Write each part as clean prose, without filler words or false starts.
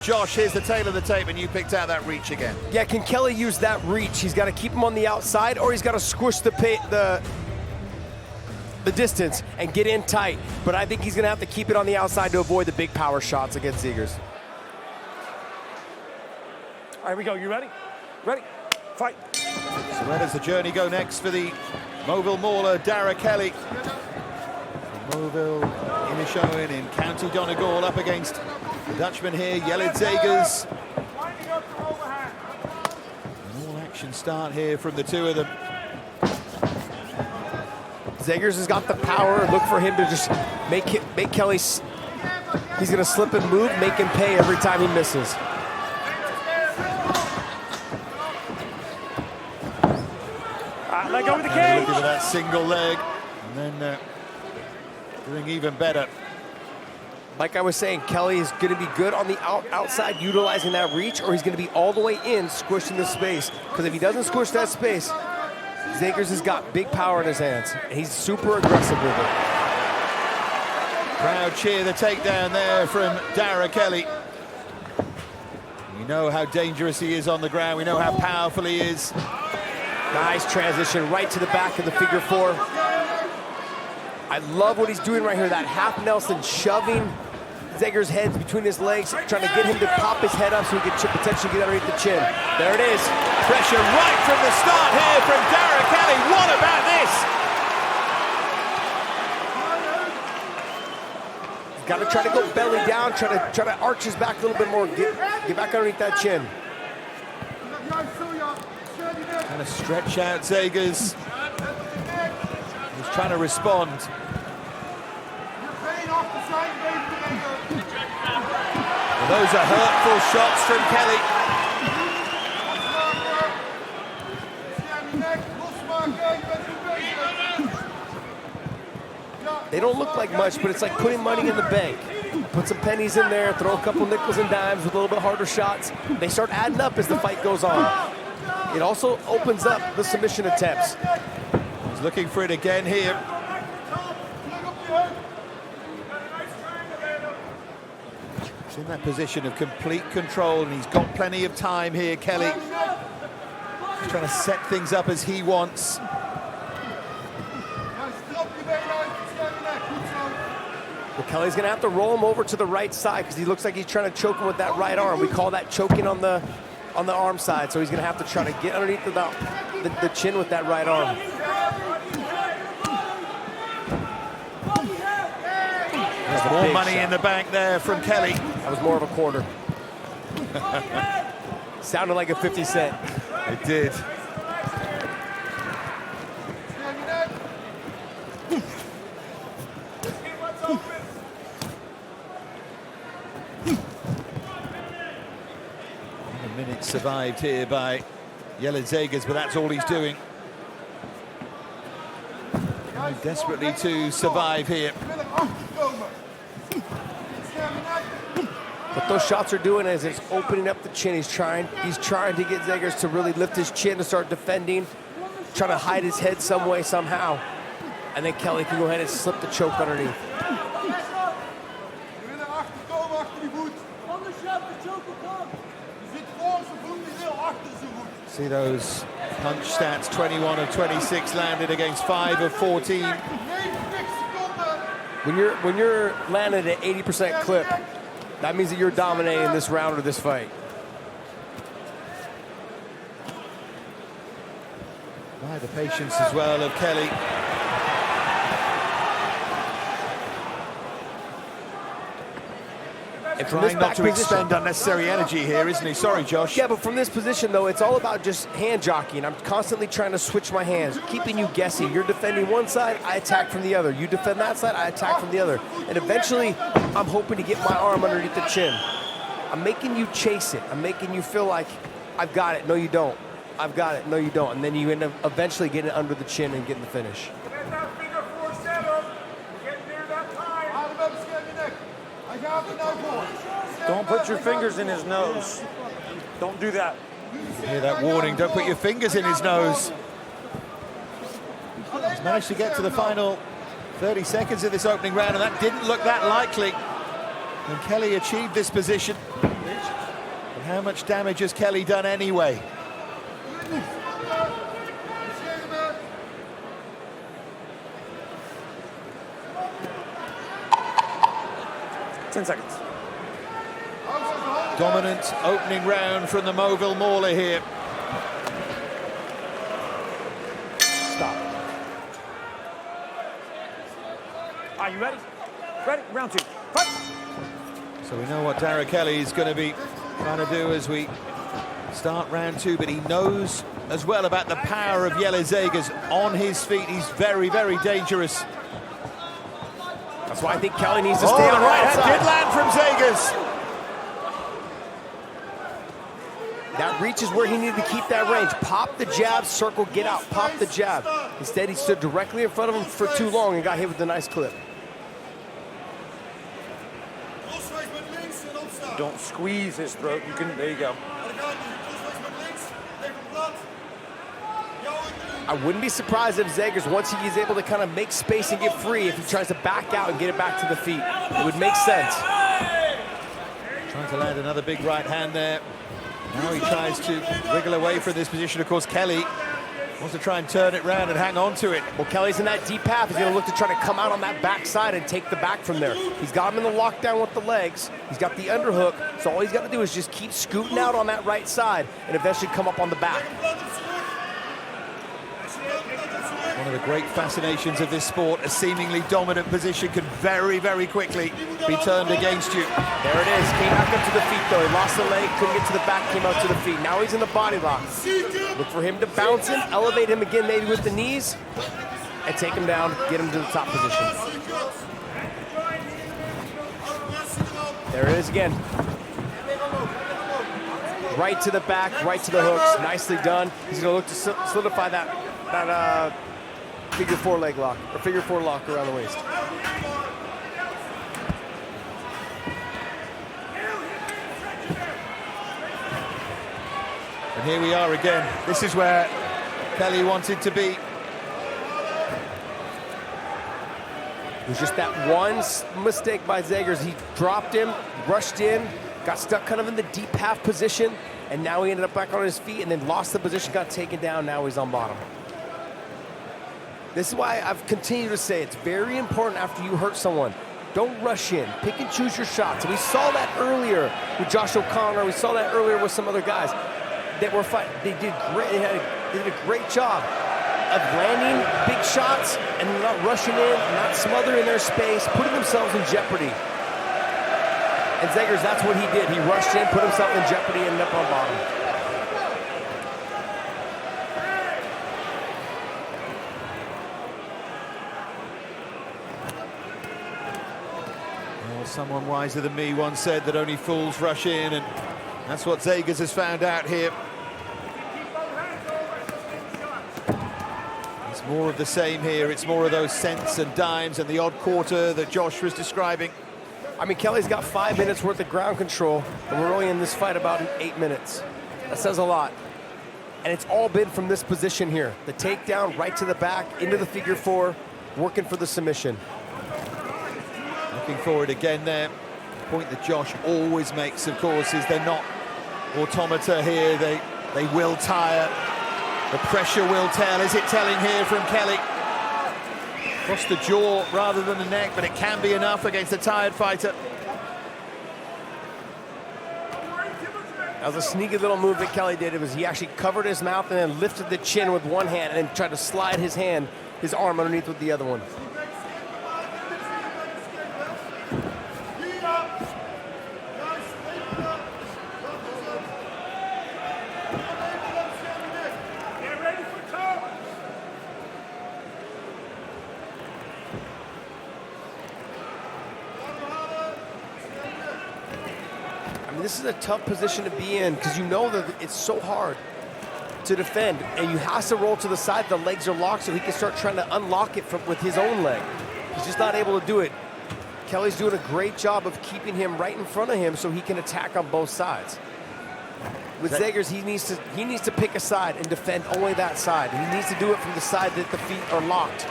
Josh, here's the tail of the tape, and you picked out that reach again. Yeah, can Kelly use that reach? He's got to keep him on the outside, or he's got to squish the distance and get in tight. But I think he's going to have to keep it on the outside to avoid the big power shots against Zeegers. All right, we go. You ready? Ready? Fight. So where does the journey go next for the Moville Mauler, Darragh Kelly? Moville in a showing in County Donegal up against the Dutchman here, Jelle Zeegers. An all-action start here from the two of them. Zeegers has got the power. Look for him to just make Kelly. He's going to slip and move, make him pay every time he misses. Let go of the cage. Looking for that single leg, and then doing even better. Like I was saying, Kelly is going to be good on the outside, utilizing that reach, or he's going to be all the way in, squishing the space. Because if he doesn't squish that space, Zeegers has got big power in his hands, and he's super aggressive with it. Crowd cheer the takedown there from Darragh Kelly. We know how dangerous he is on the ground. We know how powerful he is. Nice transition right to the back of the figure four. I love what he's doing right here, that half Nelson, shoving Zeegers' head between his legs, trying to get him to pop his head up so he can potentially get underneath the chin. There it is. Pressure right from the start here from Darragh Kelly. What about this? He's got to try to go belly down, try to arch his back a little bit more, get back underneath that chin. Trying to stretch out Zeegers. He's trying to respond. Well, those are hurtful shots from Kelly. They don't look like much, but it's like putting money in the bank. Put some pennies in there, throw a couple nickels and dimes with a little bit harder shots. They start adding up as the fight goes on. It also opens up the submission attempts. He's looking for it again here. He's in that position of complete control, and he's got plenty of time here, Kelly. He's trying to set things up as he wants. Well, Kelly's going to have to roll him over to the right side because he looks like he's trying to choke him with that right arm. We call that choking on the arm side, so he's going to have to try to get underneath the chin with that right arm. There's more money in the bank there from Kelly. That was more of a quarter. Sounded like a 50 cent. It did. A minute survived here by Jelle Zeegers, but that's all he's doing. Trying desperately to survive here. What those shots are doing is it's opening up the chin. He's trying to get Zeegers to really lift his chin and start defending, trying to hide his head some way, somehow. And then Kelly can go ahead and slip the choke underneath. See those punch stats, 21 of 26 landed against 5 of 14. When you're landing at 80% clip, that means that you're dominating this round or this fight. By the patience as well of Kelly. And from Trying this not to back position, expend unnecessary energy here, isn't he? Sorry, Josh. Yeah, but from this position, though, it's all about just hand jockeying. I'm constantly trying to switch my hands, keeping you guessing. You're defending one side, I attack from the other. You defend that side, I attack from the other. And eventually, I'm hoping to get my arm underneath the chin. I'm making you chase it. I'm making you feel like, I've got it. No, you don't. I've got it. No, you don't. And then you end up eventually getting it under the chin and getting the finish. Don't put your fingers in his nose. Don't do that. You hear that warning, don't put your fingers in his nose. He's managed to get to the final 30 seconds of this opening round, and that didn't look that likely. And Kelly achieved this position. And how much damage has Kelly done anyway? Ten seconds. Dominant opening round from the Moville Mauler here. Stop. Are you ready? Ready? Round 2. Fight! So we know what Darragh Kelly is going to be trying to do as we start round 2, but he knows as well about the power of Jelle Zeegers on his feet. He's very, very dangerous. That's why I think Kelly needs to stay on the right that side. did land from Zeegers. That reach is where he needed to keep that range. Pop the jab, circle, get out, pop the jab. Instead, he stood directly in front of him for too long and got hit with a nice clip. Don't squeeze his throat. You can. There you go. I wouldn't be surprised if Zeegers, once he is able to kind of make space and get free, if he tries to back out and get it back to the feet. It would make sense. Trying to land another big right hand there. Now he tries to wriggle away from this position. Of course, Kelly wants to try and turn it round and hang on to it. Well, Kelly's in that deep half. He's going to look to try to come out on that backside and take the back from there. He's got him in the lockdown with the legs. He's got the underhook. So all he's got to do is just keep scooting out on that right side and eventually come up on the back. One of the great fascinations of this sport, a seemingly dominant position can very, very quickly be turned against you. There it is. Came back up to the feet, though. He lost the leg, couldn't get to the back, came out to the feet. Now he's in the body lock. Look for him to bounce him, elevate him again, maybe with the knees, and take him down, get him to the top position. There it is again. Right to the back, right to the hooks. Nicely done. He's going to look to solidify that figure 4 leg lock, or figure 4 lock around the waist. And here we are again. This is where Kelly wanted to be. It was just that one mistake by Zeegers. He dropped him, rushed in, got stuck kind of in the deep half position, and now he ended up back on his feet and then lost the position, got taken down, now he's on bottom. This is why I've continued to say it's very important after you hurt someone. Don't rush in, pick and choose your shots. And we saw that earlier with Josh O'Connor, we saw that earlier with some other guys that were fighting. They did great, they did a great job of landing big shots and not rushing in, not smothering their space, putting themselves in jeopardy. And Zeegers, that's what he did. He rushed in, put himself in jeopardy, and ended up on bottom. Well, someone wiser than me once said that only fools rush in, and that's what Zeegers has found out here. It's more of the same here. It's more of those cents and dimes and the odd quarter that Josh was describing. I mean, Kelly's got 5 minutes worth of ground control, and we're only in this fight about 8 minutes. That says a lot. And it's all been from this position here. The takedown, right to the back, into the figure 4, working for the submission. Looking forward again there. The point that Josh always makes, of course, is they're not automata here. They will tire. The pressure will tell. Is it telling here from Kelly? Across the jaw rather than the neck, but it can be enough against a tired fighter. That was a sneaky little move that Kelly did. It was he actually covered his mouth and then lifted the chin with one hand and then tried to slide his arm underneath with the other one. This is a tough position to be in because you know that it's so hard to defend, and you have to roll to the side. The legs are locked, so he can start trying to unlock it with his own leg. He's just not able to do it. Kelly's doing a great job of keeping him right in front of him so he can attack on both sides. With Zeegers, he needs to pick a side and defend only that side. He needs to do it from the side that the feet are locked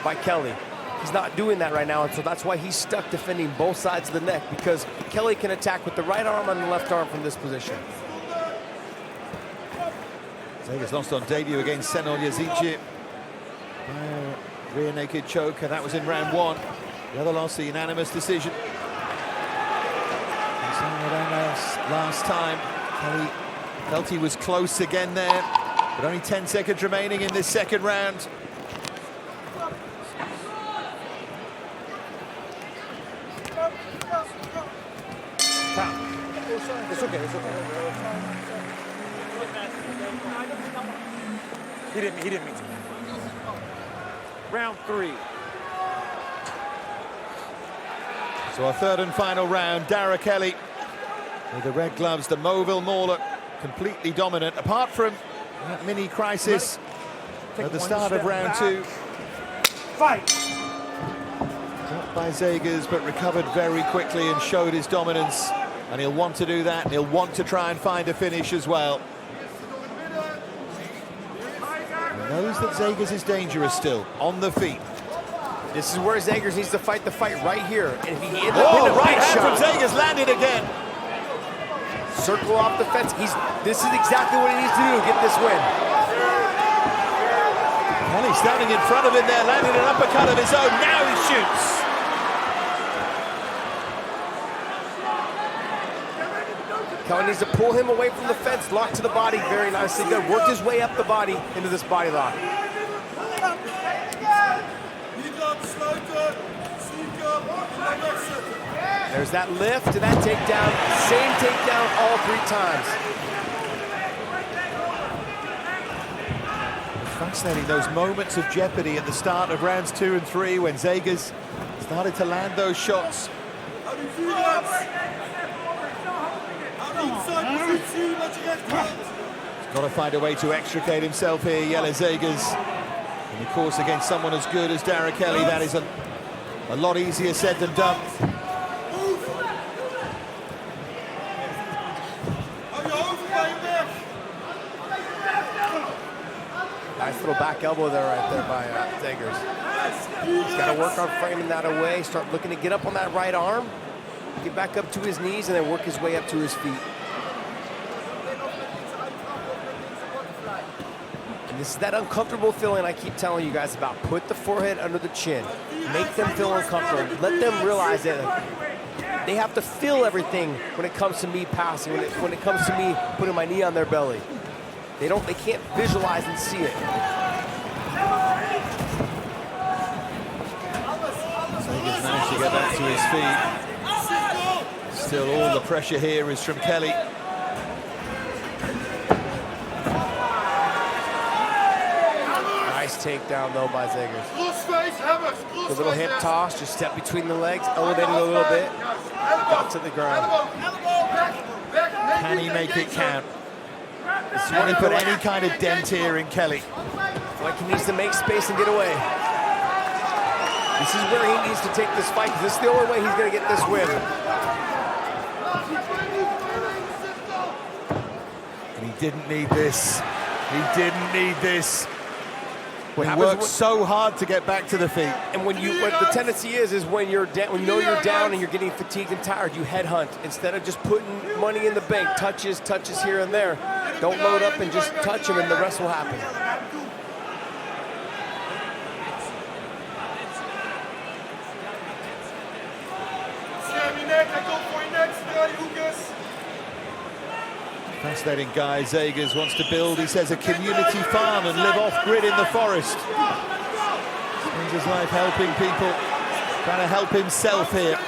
by Kelly. He's not doing that right now, and so that's why he's stuck defending both sides of the neck, because Kelly can attack with the right arm and the left arm from this position. Zeegers lost on debut against 𝗟𝗨𝗥𝗢𝗣𝗘. Rear naked choke, and that was in round 1. The other loss, a unanimous decision. Last time, Kelly felt he was close again there, but only 10 seconds remaining in this second round. It's okay, it's okay. He didn't mean to. Round 3. So our third and final round, Darragh Kelly with the red gloves, the Moville Mauler, completely dominant, apart from that mini crisis at the start of round 2. Fight! Dropped by Zeegers, but recovered very quickly and showed his dominance. And he'll want to do that, and he'll want to try and find a finish as well. He knows that Zeegers is dangerous still, on the feet. This is where Zeegers needs to fight the fight right here. And if he ends up Oh, in a right big hand shot, from Zeegers, landed again. circle off the fence. This is exactly what he needs to do to get this win. Kelly standing in front of him there, landing an uppercut of his own. Now he shoots. Kelly needs to pull him away from the fence, lock to the body very nicely. Good. Worked his way up the body into this body lock. There's that lift and that takedown. Same takedown all 3 times. Fascinating, those moments of jeopardy at the start of rounds 2 and 3 when Zeegers started to land those shots. He's got to find a way to extricate himself here, Jelle Zeegers. And of course, against someone as good as Darragh Kelly, that is a lot easier said than done. Nice little back elbow there right there by Zeegers. He's got to work on framing that away, start looking to get up on that right arm, get back up to his knees, and then work his way up to his feet. And this is that uncomfortable feeling I keep telling you guys about. Put the forehead under the chin. Make them feel uncomfortable. Let them realize that they have to feel everything when it comes to me passing, when it comes to me putting my knee on their belly. They can't visualize and see it. Zeegers managed to get back to his feet. Still, all the pressure here is from Kelly. Nice takedown though by Zeegers. The little hip toss, just step between the legs, elevated a little bit, got to the ground. Can he make it count? Can he put any kind of dent here in Kelly? Like he needs to make space and get away. This is where he needs to take this fight, because this is the only way he's going to get this win. And he didn't need this. He didn't need this. He worked so hard to get back to the feet. And what the tendency is when you know you're down and you're getting fatigued and tired, you headhunt instead of just putting money in the bank. Touches here and there. Don't load up and just touch him, and the rest will happen. Fascinating guy, Zeegers wants to build, he says, a community farm and live off-grid in the forest. Spends his life helping people, trying to help himself here.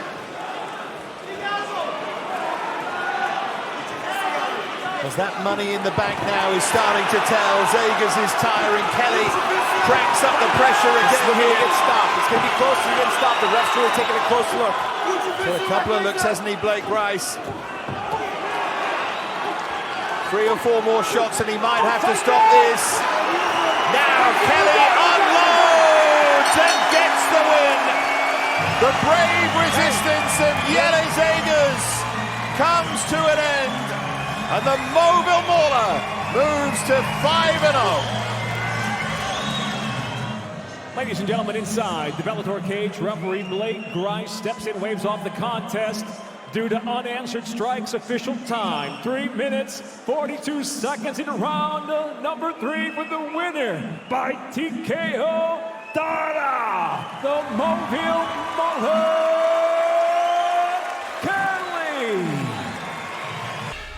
As that money in the bank now is starting to tell, Zeegers is tiring. Kelly cranks up the pressure again here. It's stopped. It's going to be close to getting stopped. The ref's really taking a close look. So a couple of looks, hasn't he, Blake Rice? 3 or 4 more shots and he might have to stop this. Now Kelly unloads and gets the win. The brave resistance of Jelle Zeegers comes to an end, and the Moville Mauler moves to 5-0. Ladies and gentlemen, inside the Bellator cage, referee Blake Grice steps in, waves off the contest. Due to unanswered strikes, official time, 3 minutes, 42 seconds in round number 3 for the winner by TKO, Darragh, the Moville 𝗘𝗨𝗥𝗢𝗣𝗍𝗘.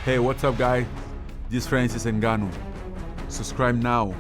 Hey, what's up, guys? This is Francis Ngannou. Subscribe now.